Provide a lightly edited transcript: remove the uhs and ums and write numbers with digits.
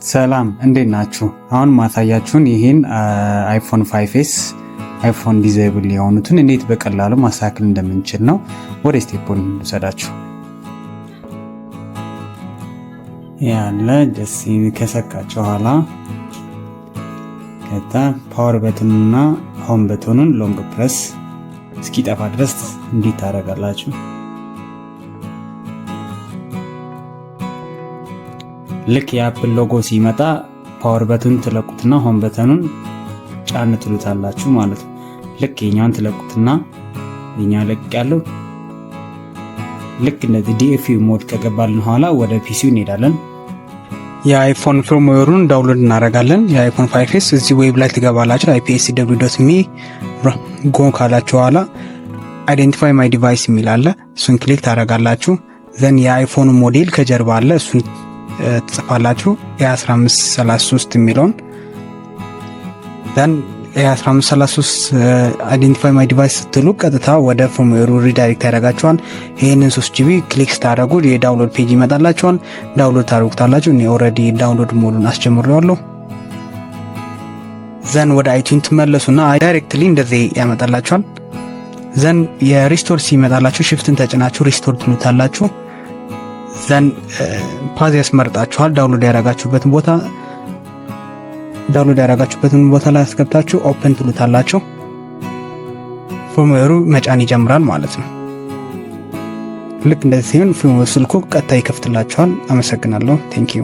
ሰላም እንዴት ናችሁ? አሁን ማሳያችሁን ይሄን iPhone 5s iPhone ዲዛይብል የሆኑትን እንዴት በቀላሉ ማስተካከል እንደምንችል ነው። ወደ ስቴፑን ልሰዳችሁ። ያለ ደስ ከሰካችሁ ኋላ ከታ ፓወር በተንና ሆም በተኑን ሎንግ ፕረስ እስኪጠፋ ድረስ እንዴት ታደርጋላችሁ? ልክ የአፕል ሎጎ ሲመጣ ፓወር በተኑን ትለቁትና ሆም በተኑን ጫን ትሉታላችሁ ማለት ነው። ልክ የኛን ትለቁትና የኛ ለቅ ያለው ልክ እንደዚህ DFU ሞድ ከገባልን ኋላ ወደ ፒሲው እንሄዳለን። የአይፎን ፊርምዌሩን ዳውንሎድ እናደርጋለን። የአይፎን 5s እዚህ ዌብ ላይ ትገባላችሁ። ipscw.me ጎ ካላችሁ ኋላ አይደንቲፋይ ማይ ዲቫይስ የሚል አለ። እሱን ክሊክ ታደርጋላችሁ። ዘን የአይፎን ሞዴል ከጀርባ አለ። እሱን ትጽፋላችሁ A1533 የሚለውን ዘን A1533 አይደንቲፋይ ማይ ዲቫይስ ስትሉ ቀጥታ ወደ ፊርምዌሩ ሪዳይሬክት ያደርጋችኋል። ይሄንን 3GB ክሊክ ስታደርጉ የዳውንሎድ ፔጅ ይመጣላችኋል። ዳውንሎድ ታደርጉታላችሁ። እኔ ኦሬዲ ዳውንሎድ ሞዱን አስጀምሬዋለሁ። ዘን ወደ iTunes ተመለሱና ዳይሬክትሊ እንደዚህ ያመጣላችኋል። ዘን የሪስቶር ሲመጣላችሁ ሽፍትን ተጭናችሁ ሪስቶር ትሉታላችሁ። ዘን ፓዝ ያስመርጣችኋል። ዳውንሎድ ያደረጋችሁበትን ቦታ ላይ አስገብታችሁ ኦፕን ትሉታላችሁ። ፊርምዌሩ መጫን ይጀምራል ማለት ነው። ልክ እንደዚህ ሲሆን ፊርምዌሩ ስልኩ ቀጥታ ይከፍትላችኋል። አመሰግናለሁ። ቴንክ ዩ